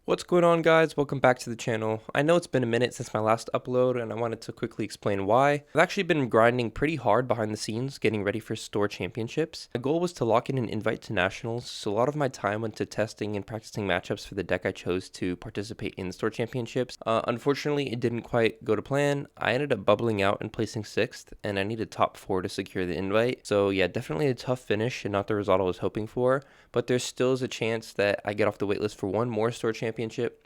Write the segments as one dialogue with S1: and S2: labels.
S1: What's going on, guys? Welcome back to the channel. I know it's been a minute since my last upload and I wanted to quickly explain why. I've actually been grinding pretty hard behind the scenes getting ready for store championships. My goal was to lock in an invite to nationals, so a lot of my time went to testing and practicing matchups for the deck I chose to participate in the store championships. Unfortunately, it didn't quite go to plan. I ended up bubbling out and placing 6th, and I needed top 4 to secure the invite. So yeah, definitely a tough finish and not the result I was hoping for, but there still is a chance that I get off the waitlist for one more store championship.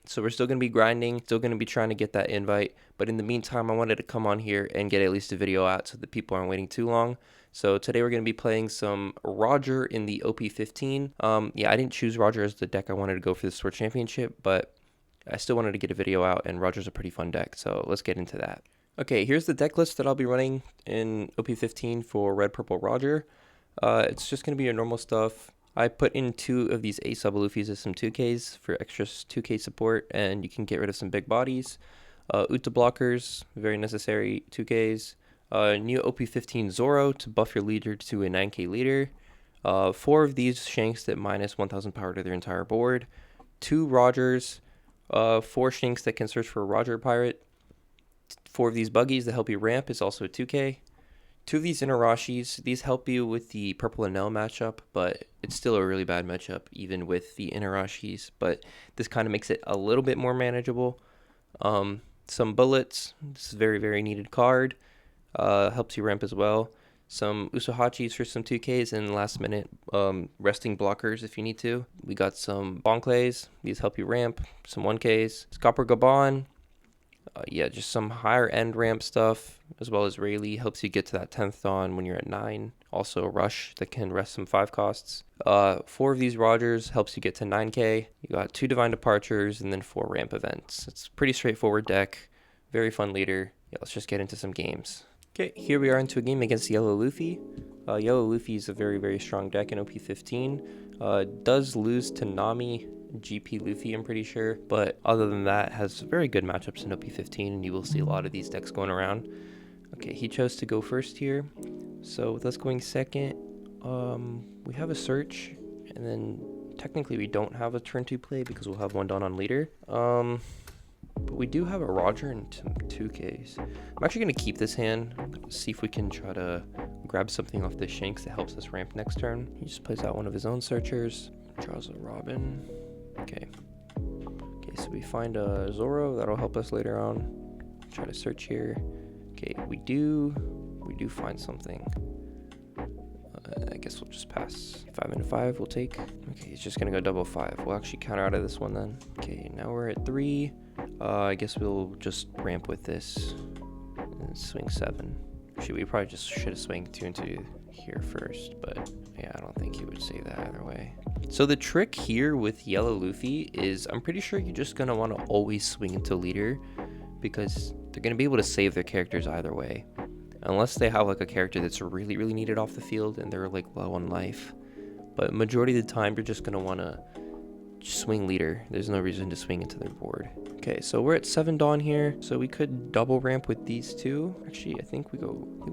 S1: So we're still going to be grinding, still going to be trying to get that invite. But in the meantime, I wanted to come on here and get at least a video out so that people aren't waiting too long. So today we're going to be playing some Roger in the OP15. Yeah, I didn't choose Roger as the deck I wanted to go for the Sword Championship, but I still wanted to get a video out, and Roger's a pretty fun deck. So let's get into that. Okay, here's the deck list that I'll be running in OP15 for Red Purple Roger. It's just going to be your normal stuff. I put in 2 of these A sub Luffys as some 2Ks for extra 2K support, and you can get rid of some big bodies. Uta blockers, very necessary 2Ks. New OP15 Zoro to buff your leader to a 9K leader. 4 of these Shanks that minus 1000 power to their entire board. 2 Rogers. 4 Shanks that can search for a Roger Pirate. 4 of these Buggies that help you ramp is also a 2K. 2 of these Inarashis, these help you with the purple Enel matchup, but it's still a really bad matchup even with the Inarashis, but this kind of makes it a little bit more manageable. Some bullets, this is a very, very needed card, helps you ramp as well. Some Usahachis for some 2Ks and last minute resting blockers if you need to. We got some Bonclays, these help you ramp, some 1Ks. Scopper Gabon. Yeah, just some higher end ramp stuff, as well as Rayleigh helps you get to that 10th Dawn when you're at 9. Also Rush that can rest some 5 costs. 4 of these Rogers helps you get to 9K. You got 2 Divine Departures and then 4 ramp events. It's a pretty straightforward deck. Very fun leader. Yeah, let's just get into some games. Okay, here we are into a game against Yellow Luffy. Yellow Luffy is a very, very strong deck in OP15. Does lose to Nami, GP Luffy, I'm pretty sure, but other than that has very good matchups in OP15, and you will see a lot of these decks going around. Okay, he chose to go first here, so with us going second, we have a search, and then technically we don't have a turn 2 play because we'll have one done on leader. But we do have a Roger and some 2Ks. I'm actually going to keep this hand, see if we can try to grab something off the Shanks that helps us ramp next turn. He just plays out one of his own searchers, draws a Robin. Okay, so we find a Zoro that'll help us later on. Try to search here. Okay, we do find something. I guess we'll just pass. 5 into 5 we'll take. Okay, he's just gonna go double 5. We'll actually counter out of this one then. Okay, now we're at 3. I guess we'll just ramp with this and swing 7. Actually, we probably just should have swung 2 into here first, but yeah, I don't think he would say that either way. So the trick here with Yellow Luffy is I'm pretty sure you're just gonna want to always swing into leader because they're gonna be able to save their characters either way, unless they have like a character that's really, really needed off the field and they're like low on life. But majority of the time, you're just gonna want to swing leader. There's no reason to swing into their board. Okay, so we're at 7 Dawn here, so we could double ramp with these 2. Actually, I think we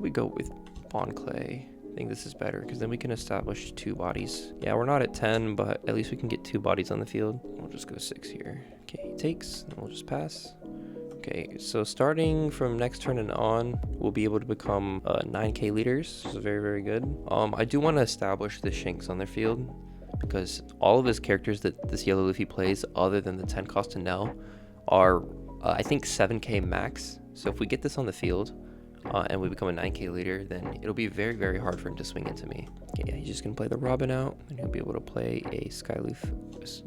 S1: go with Bonclay. I think this is better because then we can establish 2 bodies. Yeah, we're not at 10, but at least we can get 2 bodies on the field. We'll just go 6 here. Okay, he takes, and we'll just pass. Okay, so starting from next turn and on, we'll be able to become 9K leaders. This is very, very good. I do want to establish the Shanks on their field because all of his characters that this Yellow Luffy plays, other than the 10 cost Enel, are I think 7K max. So if we get this on the field and we become a 9K leader, then it'll be very, very hard for him to swing into me. Okay, yeah, he's just gonna play the Robin out, and he'll be able to play a Skyloof.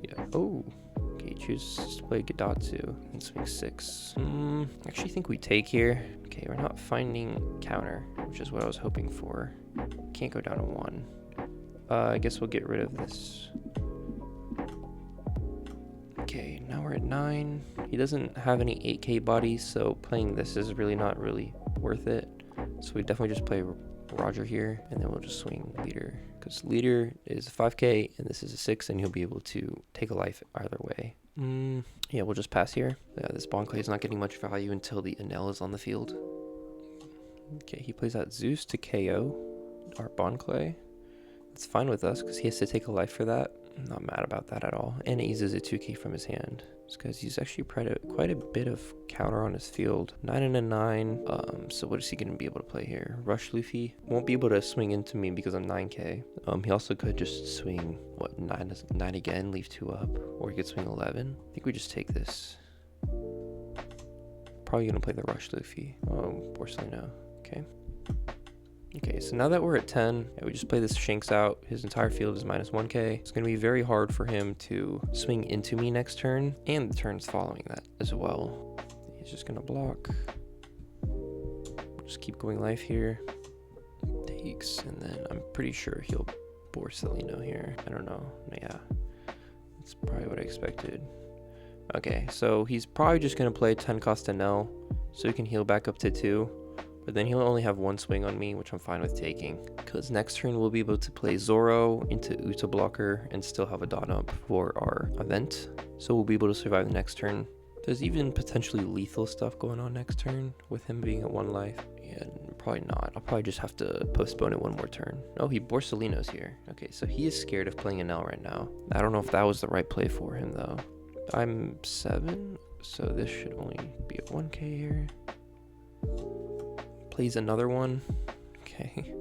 S1: Yeah. Oh. Okay, he chooses to play Gadatsu and swing 6. I actually think we take here. Okay, we're not finding counter, which is what I was hoping for. Can't go down to 1. I guess we'll get rid of this. Okay, now we're at 9. He doesn't have any 8K bodies, so playing this is really not really worth it. So we definitely just play Roger here, and then we'll just swing leader. Because leader is 5K, and this is a 6, and he'll be able to take a life either way. Yeah, we'll just pass here. Yeah, this Bonclay is not getting much value until the Enel is on the field. Okay, he plays out Zeus to KO our Bonclay. It's fine with us because he has to take a life for that. I'm not mad about that at all. And it eases a 2k from his hand. It's because he's actually quite a bit of counter on his field. 9 and a 9. So what is he going to be able to play here? Rush Luffy. Won't be able to swing into me because I'm 9k. He also could just swing, what, 9 again, leave 2 up. Or he could swing 11. I think we just take this. Probably going to play the Rush Luffy. Oh, Porcelino. Okay. Okay, so now that we're at 10, we just play this Shanks out. His entire field is minus 1k. It's going to be very hard for him to swing into me next turn, and the turns following that as well. He's just going to block. Just keep going life here. Takes, and then I'm pretty sure he'll Porcelino here. I don't know. Yeah, that's probably what I expected. Okay, so he's probably just going to play 10 cost Enel, so he can heal back up to 2. But then he'll only have 1 swing on me, which I'm fine with taking. Because next turn we'll be able to play Zoro into Uta blocker and still have a dot up for our event. So we'll be able to survive the next turn. There's even potentially lethal stuff going on next turn with him being at 1 life. Yeah, probably not. I'll probably just have to postpone it 1 more turn. Oh, he Borsalino's here. Okay, so he is scared of playing Enel right now. I don't know if that was the right play for him though. I'm 7, so this should only be at 1k here. Plays another one. Okay.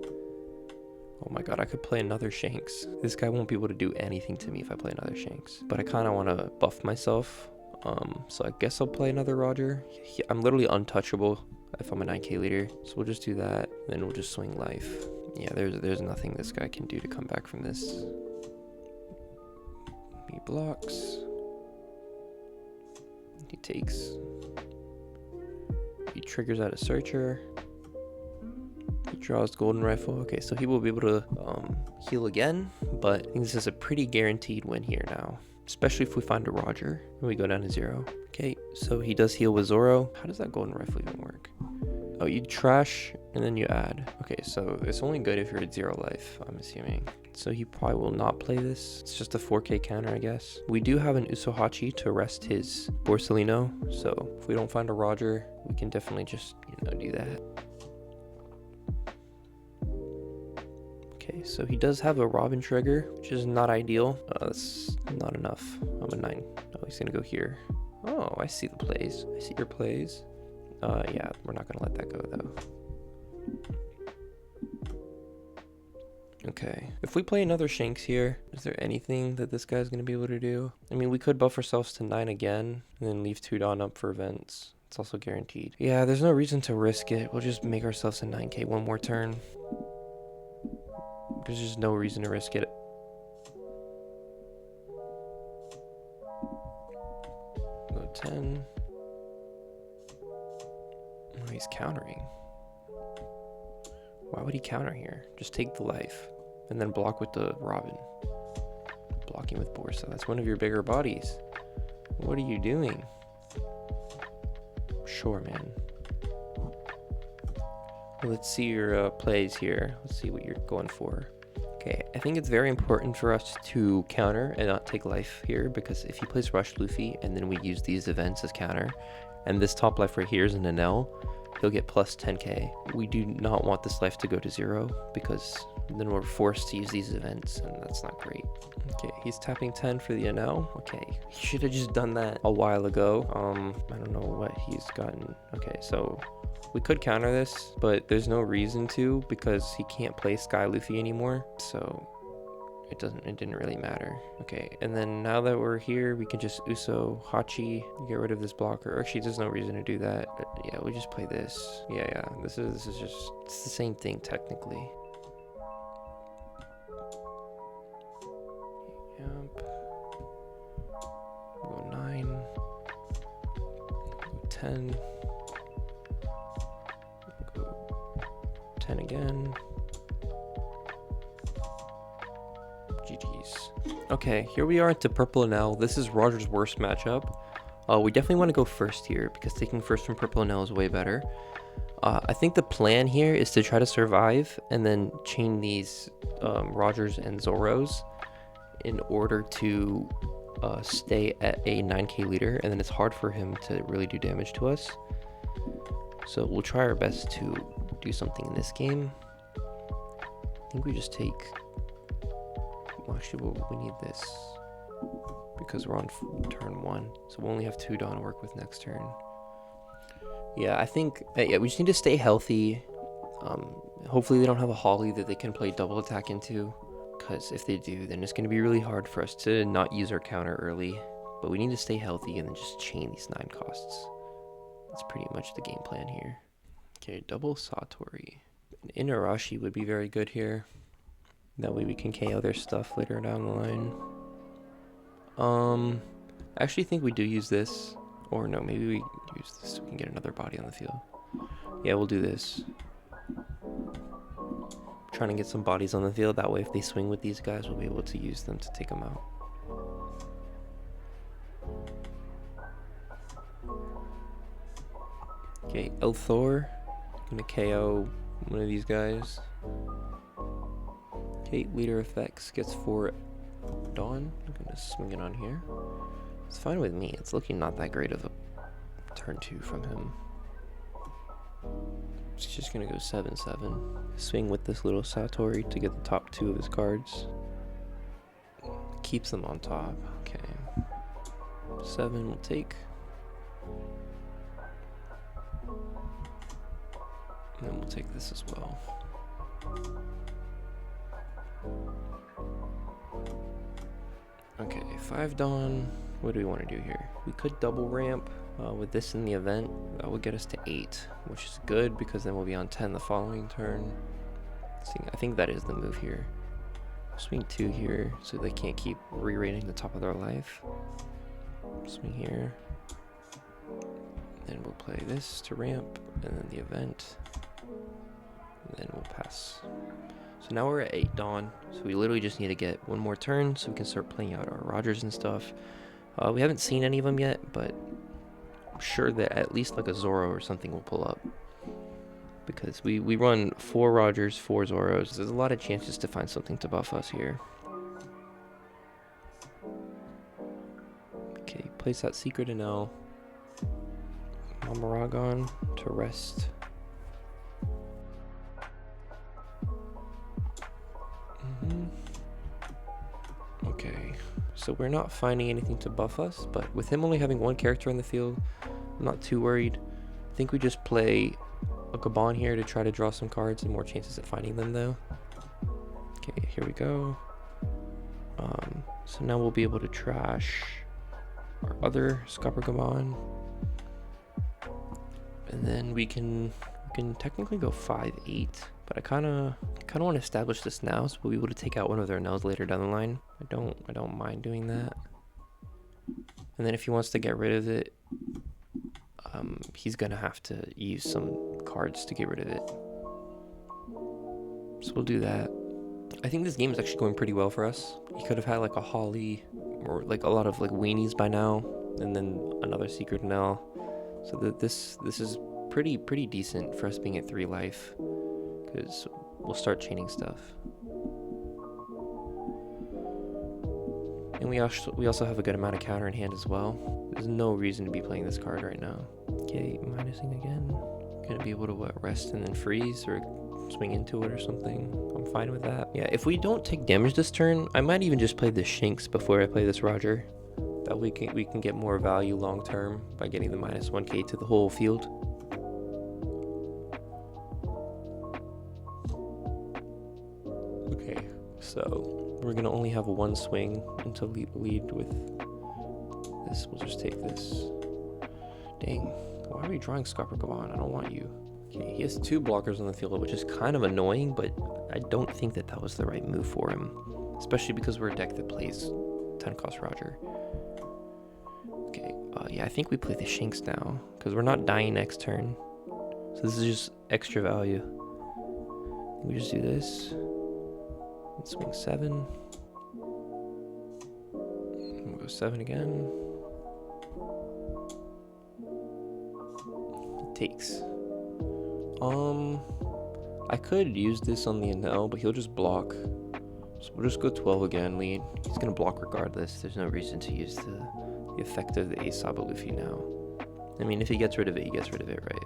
S1: Oh my god, I could play another Shanks. This guy won't be able to do anything to me if I play another Shanks. But I kind of want to buff myself. So I guess I'll play another Roger. I'm literally untouchable if I'm a 9k leader. So we'll just do that. Then we'll just swing life. Yeah, there's nothing this guy can do to come back from this. He blocks. He takes. He triggers out a searcher. He draws golden rifle. Okay, so he will be able to heal again, but I think this is a pretty guaranteed win here now, especially if we find a Roger and we go down to 0. Okay, so he does heal with Zoro. How does that golden rifle even work? Oh, you trash and then you add. Okay, so it's only good if you're at 0 life, I'm assuming. So he probably will not play this. It's just a 4k counter, I guess. We do have an Usohachi to arrest his Borsalino, so if we don't find a Roger, we can definitely just, do that. Okay, so he does have a Robin trigger, which is not ideal. That's not enough. I'm a 9. Oh, he's gonna go here. Oh, I see the plays. I see your plays. Yeah, we're not gonna let that go though. Okay, if we play another Shanks here, is there anything that this guy's gonna be able to do? I mean, we could buff ourselves to 9 again, and then leave 2 Dawn up for events. It's also guaranteed. Yeah, there's no reason to risk it. We'll just make ourselves a 9k 1 more turn. There's just no reason to risk it. Go 10. Oh, he's countering. Why would he counter here? Just take the life and then block with the Robin. Blocking with Borsa. That's one of your bigger bodies. What are you doing? Sure, man. Let's see your plays here. Let's see what you're going for. Okay, I think it's very important for us to counter and not take life here, because if he plays Rush Luffy and then we use these events as counter, and this top life right here is an Enel, he'll get plus 10k. We do not want this life to go to 0, because then we're forced to use these events, and that's not great. Okay, he's tapping 10 for the Enel. Okay, he should have just done that a while ago. I don't know what he's gotten. Okay, so we could counter this, but there's no reason to, because he can't play Sky Luffy anymore, so it didn't really matter. Okay, and then now that we're here, we can just Uso Hachi, get rid of this blocker. Actually, there's no reason to do that. But yeah, we just play this. Yeah, this is just, it's the same thing technically. Yep. Go 9. Go 10. Go 10 again. GG's. Okay, here we are into Purple Enel. This is Roger's worst matchup. We definitely want to go first here, because taking first from Purple Enel is way better. I think the plan here is to try to survive and then chain these Rogers and Zoros in order to stay at a 9k leader, and then it's hard for him to really do damage to us. So we'll try our best to do something in this game. I think we just take Well, actually, we need this because we're on turn 1, so we'll only have 2 Dawn to work with next turn. Yeah, I think yeah, we just need to stay healthy. Hopefully they don't have a Holly that they can play double attack into, because if they do, then it's going to be really hard for us to not use our counter early. But we need to stay healthy and then just chain these 9 costs. That's pretty much the game plan here. Okay, double Satori. An Inarashi would be very good here. That way we can KO their stuff later down the line. I actually think we do use this. Or no, maybe we use this so we can get another body on the field. Yeah, we'll do this. Trying to get some bodies on the field. That way if they swing with these guys, we'll be able to use them to take them out. Okay, Elthor. Gonna KO one of these guys. Okay, leader effects gets 4 Dawn. I'm gonna swing it on here. It's fine with me. It's looking not that great of a turn 2 from him. He's just gonna go 7/7. Swing with this little Satori to get the top 2 of his cards. Keeps them on top. Okay. 7 will take. And then we'll take this as well. Okay, 5 Dawn. What do we want to do here? We could double ramp with this in the event. That would get us to 8, which is good because then we'll be on 10 the following turn. See, I think that is the move here. Swing 2 here so they can't keep re-rating the top of their life. Swing here. Then we'll play this to ramp, and then the event. And then we'll pass. So now we're at 8 Dawn, so we literally just need to get 1 more turn so we can start playing out our Rogers and stuff. We haven't seen any of them yet, but I'm sure that at least like a Zoro or something will pull up. Because we run 4 Rogers, 4 Zoros. There's a lot of chances to find something to buff us here. Okay, place that secret Enel. Mamaragon to rest. Okay, so we're not finding anything to buff us, but with him only having 1 character in the field, I'm not too worried. I think we just play a Gabon here to try to draw some cards and more chances at finding them though. Okay, here we go. So now we'll be able to trash our other Scupper Gabon. And then we can technically go 5/8, but I kind of want to establish this now, so we'll be able to take out one of their Enels later down the line. I don't mind doing that. And then if he wants to get rid of it, he's gonna have to use some cards to get rid of it. So we'll do that. I think this game is actually going pretty well for us. He could have had like a Holly or like a lot of like weenies by now, and then another secret Enel. So that this is pretty decent for us being at 3 life, because we'll start chaining stuff. And we also have a good amount of counter in hand as well. There's no reason to be playing this card right now. Okay, minusing again. Gonna be able to rest and then freeze or swing into it or something. I'm fine with that. Yeah, if we don't take damage this turn, I might even just play the Shinx before I play this Roger. That we can get more value long term by getting the -1k to the whole field. Okay, so we're gonna only have 1 swing until we lead with this. We'll just take this. Dang, why are we drawing Scupper Gabon? I don't want you. Okay, he has 2 blockers on the field, which is kind of annoying, but I don't think that was the right move for him, especially because we're a deck that plays 10 cost Roger. Okay, yeah, I think we play the Shinx now, because we're not dying next turn. So this is just extra value. We just do this. And swing 7. And we'll go 7 again. It takes. I could use this on the Enel, but he'll just block. So we'll just go 12 again, lead. He's gonna block regardless. There's no reason to use the effect of the Asaba Luffy now. I mean, if he gets rid of it, he gets rid of it, right?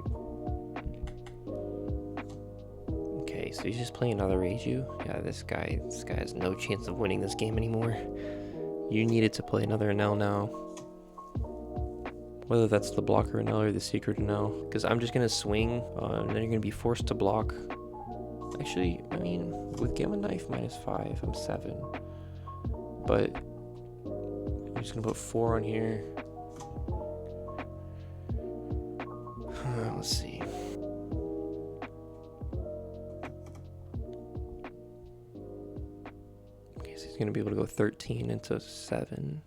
S1: Okay, so he's just playing another Reiju. Yeah, this guy has no chance of winning this game anymore. You needed to play another Enel now. Whether that's the blocker Enel or the secret Enel. Because I'm just going to swing, and then you're going to be forced to block. Actually, I mean, with Gamma Knife -5, I'm 7. But I'm just going to put 4 on here. Let's see. Okay, so he's going to be able to go 13 into 7.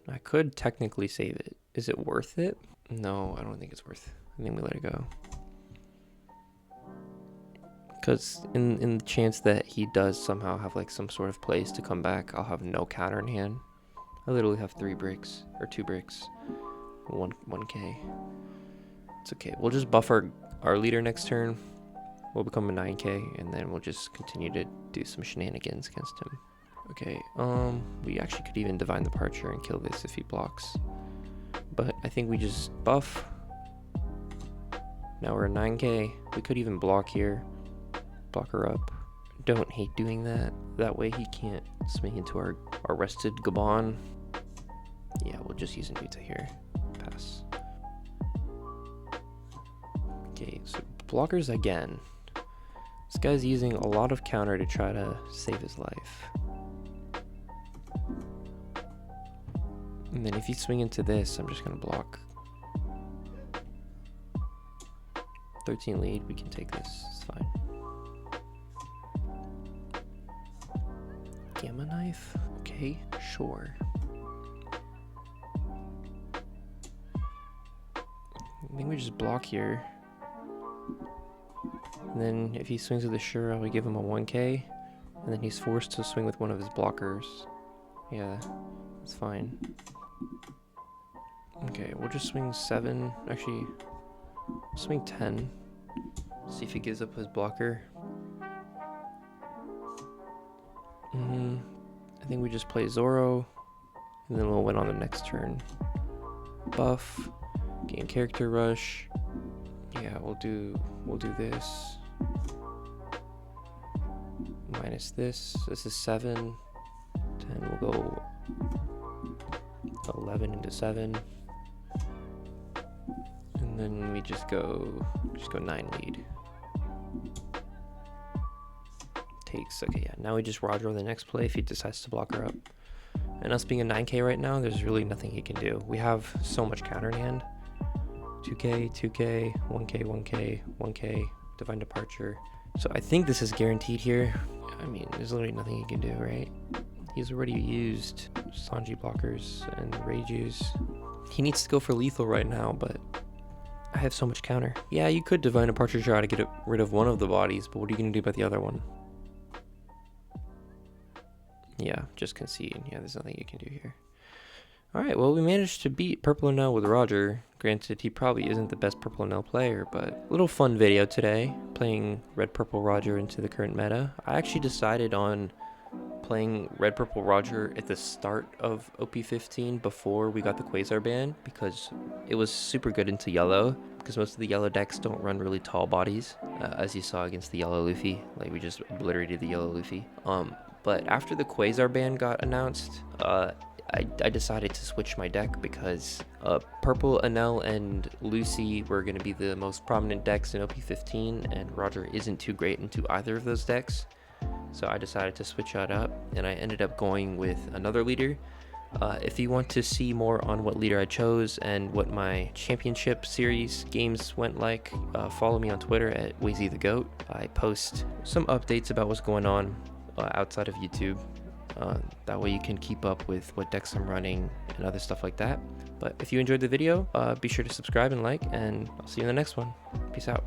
S1: I could technically save it. Is it worth it? No, I don't think it's worth it. I think we let it go. Because in the chance that he does somehow have like some sort of plays to come back, I'll have no counter in hand. I literally have 3 bricks, or 2 bricks. 1k. It's okay. We'll just buff our leader next turn. We'll become a 9k, and then we'll just continue to do some shenanigans against him. Okay, we actually could even Divine Departure and kill this if he blocks. But I think we just buff. Now we're a 9k. We could even block here. Block her up. Don't hate doing that. That way he can't swing into our rested Gabon. Yeah, we'll just use a Nuta here. Pass. Okay, so blockers again. This guy's using a lot of counter to try to save his life. And then if you swing into this, I'm just going to block. 13 lead, we can take this, it's fine. Gamma Knife? Okay, sure. I think we just block here. And then if he swings with the Shura, we give him a 1k. And then he's forced to swing with one of his blockers. Yeah, that's fine. Okay, we'll just swing 7. Actually, swing 10. See if he gives up his blocker. I think we just play Zoro, and then we'll win on the next turn. Buff, gain character rush. Yeah, we'll do this. Minus this. This is 7. 10. We'll go 11 into 7. And then we just go 9 lead. Takes, okay, yeah. Now we just Roger on the next play if he decides to block her up. And us being a 9k right now, there's really nothing he can do. We have so much counter in hand. 2k, 2k, 1k, 1k, 1k, Divine Departure. So I think this is guaranteed here. I mean, there's literally nothing he can do, right? He's already used Sanji blockers and Reijus. He needs to go for lethal right now, but I have so much counter. Yeah, you could Divine Departure try to get rid of one of the bodies, but what are you going to do about the other one? Yeah, just concede. Yeah, there's nothing you can do here. Alright, well, we managed to beat Purple Enel with Roger. Granted, he probably isn't the best Purple Enel player, but little fun video today, playing Red Purple Roger into the current meta. I actually decided on playing Red Purple Roger at the start of OP15 before we got the Quasar ban, because it was super good into yellow, because most of the yellow decks don't run really tall bodies, as you saw against the yellow Luffy. Like, we just obliterated the yellow Luffy. But after the Quasar ban got announced, I decided to switch my deck because Purple, Enel, and Lucy were going to be the most prominent decks in OP15, and Roger isn't too great into either of those decks. So I decided to switch that up, and I ended up going with another leader. If you want to see more on what leader I chose and what my championship series games went like, follow me on Twitter at wazythegoat. I post some updates about what's going on outside of YouTube. That way you can keep up with what decks I'm running and other stuff like that. But if you enjoyed the video, be sure to subscribe and like, and I'll see you in the next one. Peace out.